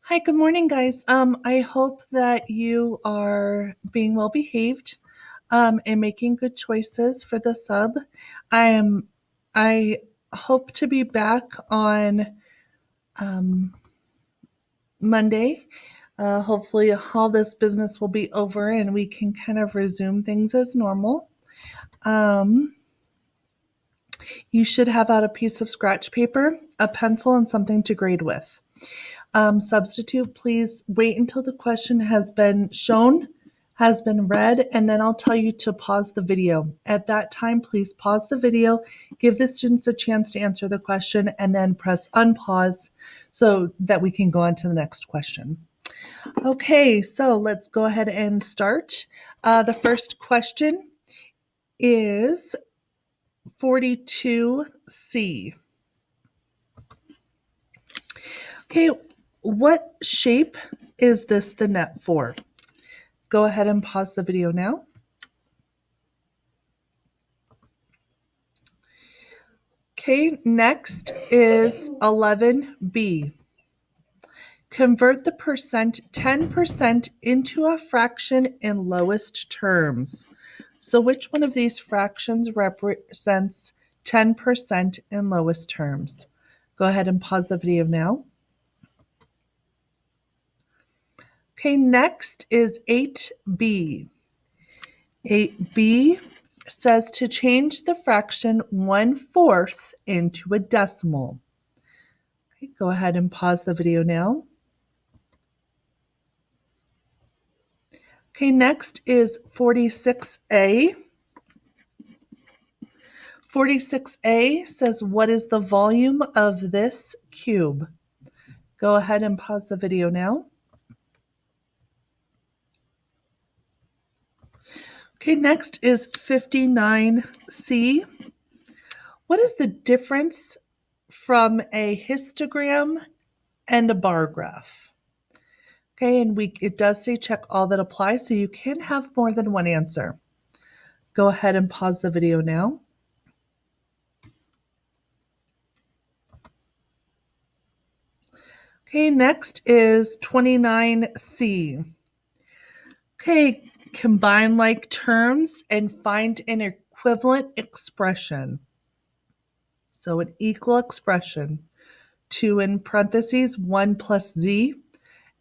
Hi, good morning, guys. I hope that you are being well behaved, and making good choices for the sub. I hope to be back on um, Monday. Hopefully, all this business will be over and we can kind of resume things as normal. Um, you should have out a piece of scratch paper, a pencil, and something to grade with. Substitute, please wait until the question has been shown, has been read, and then I'll tell you to pause the video. At that time, please pause the video, give the students a chance to answer the question, and then press unpause so that we can go on to the next question. Okay, so let's go ahead and start. The first question is 42C. Okay, what shape is this the net for? Go ahead and pause the video now. Okay, next is 11B. Convert the 10% into a fraction in lowest terms. So which one of these fractions represents 10% in lowest terms? Go ahead and pause the video now. Okay, next is 8B. 8B says to change the fraction 1/4 into a decimal. Okay, go ahead and pause the video now. Okay, next is 46A. 46A says, what is the volume of this cube? Go ahead and pause the video now. Okay, next is 59C. What is the difference from a histogram and a bar graph? Okay, and it does say check all that apply, so you can have more than one answer. Go ahead and pause the video now. Okay, next is 29C. Okay, combine like terms and find an equivalent expression. So an equal expression. 2 in parentheses, 1 plus z,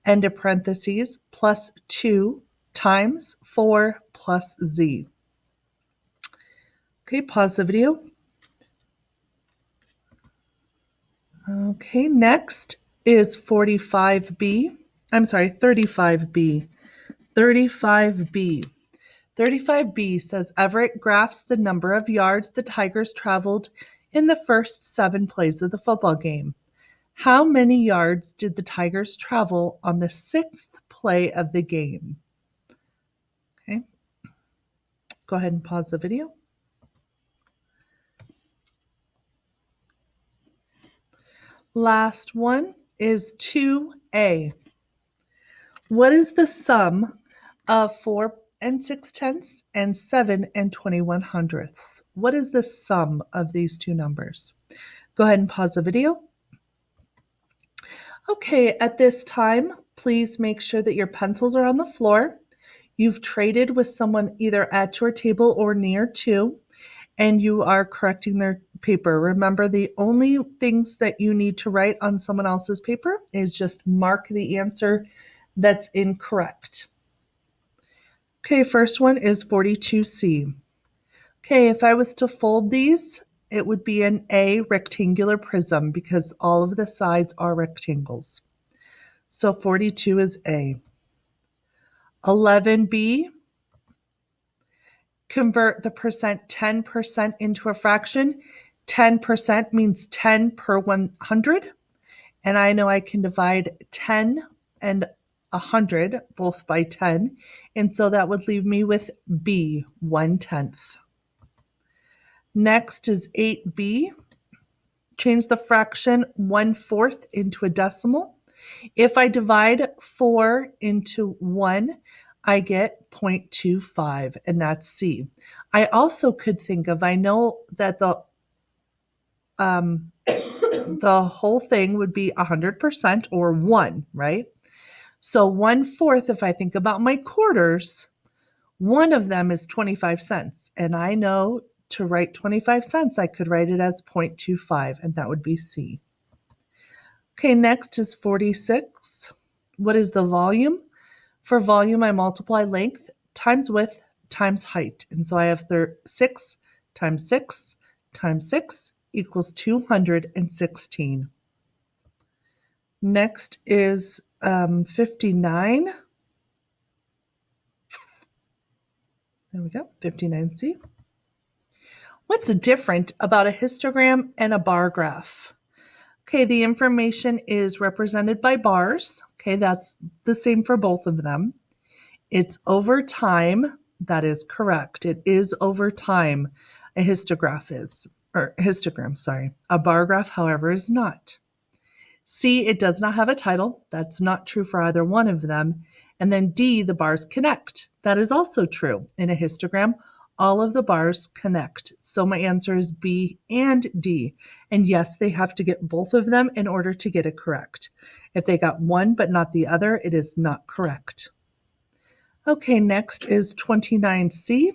end of parentheses, plus 2 times 4 plus z. Okay, pause the video. Okay, next is 35B. 35B. 35B. 35B says Everett graphs the number of yards the Tigers traveled in the first 7 plays of the football game. How many yards did the Tigers travel on the 6th play of the game? Okay, go ahead and pause the video. Last one is 2A. What is the sum of 4 and 6/10 and 7 and 21/100? What is the sum of these two numbers? Go ahead and pause the video. Okay, at this time, please make sure that your pencils are on the floor. You've traded with someone either at your table or near to, and you are correcting their paper. Remember, the only things that you need to write on someone else's paper is just mark the answer that's incorrect. Okay, first one is 42C. Okay, if I was to fold these, it would be an A rectangular prism because all of the sides are rectangles. So 42 is A. 11B, convert the 10% into a fraction. 10% means 10 per 100. And I know I can divide 10 and 100 both by 10. And so that would leave me with B, 1/10. Next is 8B. Change the fraction 1/4 into a decimal. If I divide 4 into 1, I get 0.25, and that's C. I also could think of, I know that the whole thing would be 100% or 1, right? So 1/4, if I think about my quarters, one of them is 25 cents. And I know to write 25 cents, I could write it as 0.25, and that would be C. Okay, next is 46. What is the volume? For volume, I multiply length times width times height. And so I have 6 times 6 times 6 equals 216. Next is 59. There we go, 59C. What's different about a histogram and a bar graph? Okay, the information is represented by bars. Okay, that's the same for both of them. It's over time. That is correct. It is over time. A histogram, sorry. A bar graph, however, is not. C, it does not have a title. That's not true for either one of them. And then D, the bars connect. That is also true. In a histogram, all of the bars connect. So my answer is B and D. And yes, they have to get both of them in order to get it correct. If they got one but not the other, it is not correct. Okay, next is 29C.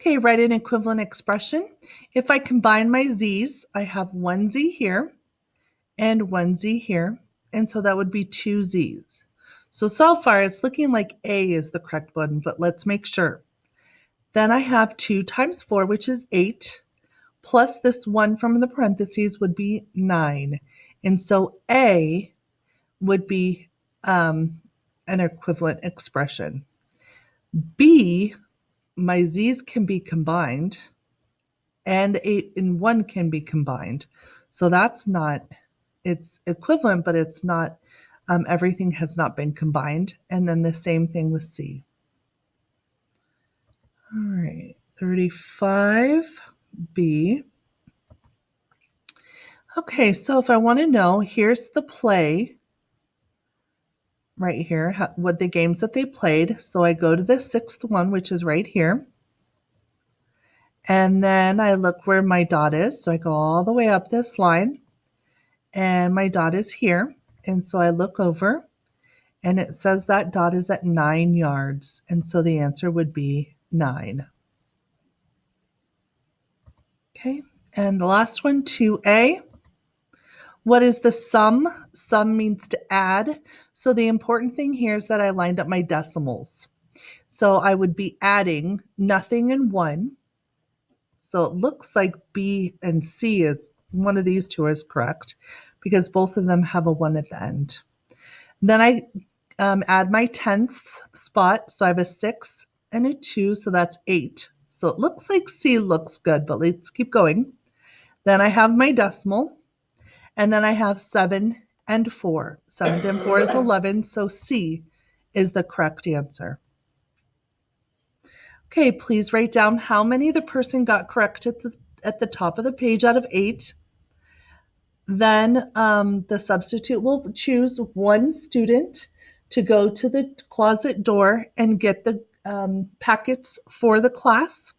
Okay, write an equivalent expression. If I combine my z's, I have one z here and one z here, and so that would be two z's. So far, it's looking like A is the correct one, but let's make sure. Then I have 2 times 4, which is 8, plus this 1 from the parentheses would be 9. And so A would be an equivalent expression. B, my z's can be combined, and 8 and 1 can be combined. So that's not, it's equivalent, but it's not, everything has not been combined. And then the same thing with C. All right, 35B. Okay, so if I want to know, here's the play right here, what the games that they played. So I go to the 6th one, which is right here. And then I look where my dot is. So I go all the way up this line, and my dot is here. And so I look over, and it says that dot is at 9 yards. And so the answer would be 9. Okay, and the last one, 2A. What is the sum? Sum means to add. So the important thing here is that I lined up my decimals. So I would be adding nothing and 1. So it looks like B and C is, one of these two is correct because both of them have a 1 at the end. Then I add my tenths spot. So I have a 6 and a 2, so that's 8. So it looks like C looks good, but let's keep going. Then I have my decimal, and then I have 7 and 4. 7 and 4 is 11, so C is the correct answer. Okay, please write down how many the person got correct at the top of the page out of 8. Then the substitute will choose one student to go to the closet door and get the packets for the class.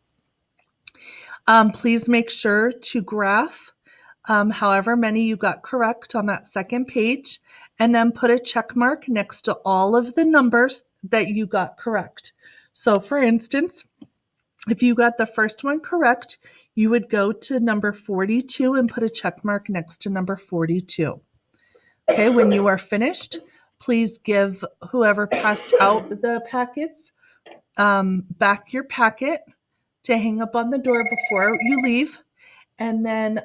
Please make sure to graph however many you got correct on that second page, and then put a check mark next to all of the numbers that you got correct. So for instance, if you got the first one correct, you would go to number 42 and put a check mark next to number 42. Okay, when you are finished, please give whoever passed out the packets back your packet to hang up on the door before you leave. And then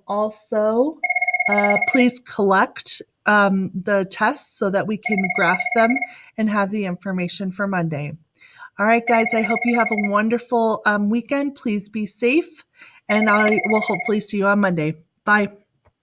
also, please collect the tests so that we can graph them and have the information for Monday. All right, guys, I hope you have a wonderful weekend. Please be safe, and I will hopefully see you on Monday. Bye.